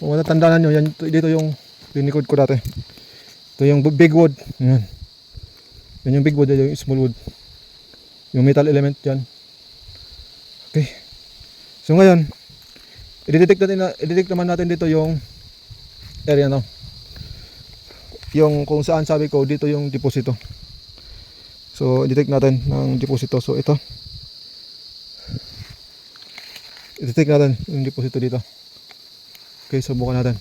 Kung matatandaan nyo, yan, dito yung linikod ko dati. Ito yung big wood. Yan. Yan yung big wood, yan yung small wood. Yung metal element yan. Okay. So ngayon, i-detect naman natin dito yung area no. Yung kung saan sabi ko dito yung deposito. So i-detect natin ng deposito. So ito. I-detect natin yung deposito dito. Okay, subukan natin.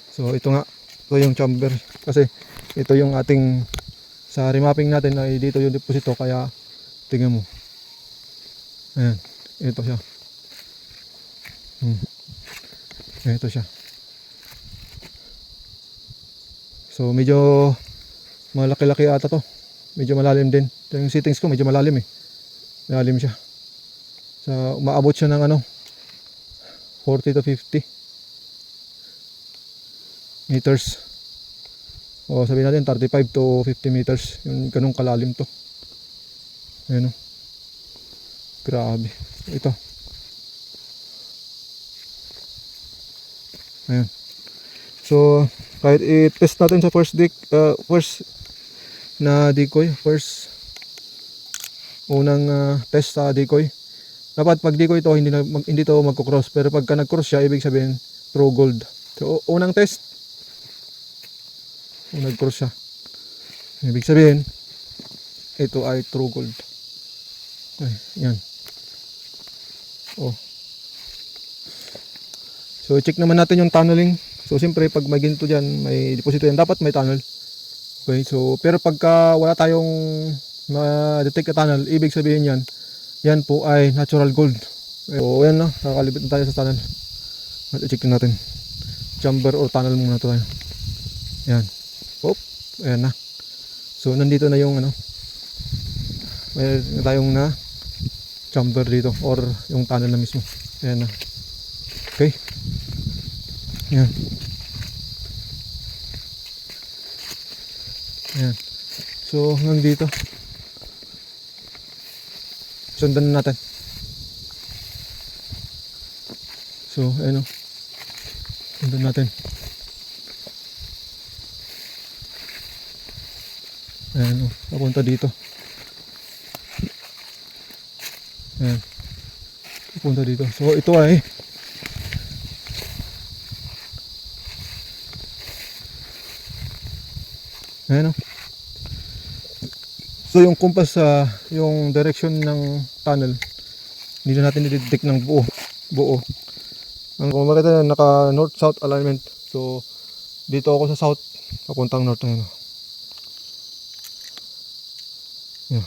So ito nga, ito yung chamber kasi ito yung ating sa remapping natin ay dito yung deposito kaya tingnan mo. Ayan, ito siya. Ito siya. So medyo malaki-laki ata to. Medyo malalim din. Ito yung settings ko medyo malalim eh. Malalim siya. So umaabot siya ng ano 40 to 50 meters. O sabihin natin 35 to 50 meters. Yung ganung kalalim to. Ayan o. Grabe. Ito. Ayan. So kahit i-test natin sa first na decoy, first unang test sa decoy. Dapat pag decoy ito hindi to magko-cross, pero pagka nag-cross siya ibig sabihin true gold. So unang test, kung nag-cross siya, ibig sabihin ito ay true gold. Ay, yan. Oh. So check naman natin yung tunneling. So siyempre pag may ginto dyan, may deposito yan, dapat may tunnel. Okay, so pero pagka wala tayong ma-detect na tunnel, ibig sabihin yan po ay natural gold. So yan na, nakakalibit na tayo sa tunnel. I-check natin. Chamber or tunnel muna tayo. Yan. Oop, ayan na. So nandito na yung ano, may tayong na chamber dito or yung tunnel na mismo. Ayan na. Okay. Yan. Ayan. So hanggang dito. Sundan na natin. So ayan o. Sundan natin. Ayan o. Papunta dito. Ayan. Papunta dito. So ito ay ayan o. So yung compass sa yung direction ng tunnel, hindi na natin i-detect ng buo. Ang kung makita na naka north south alignment. So dito ako sa south, papuntang north na yun. Yeah.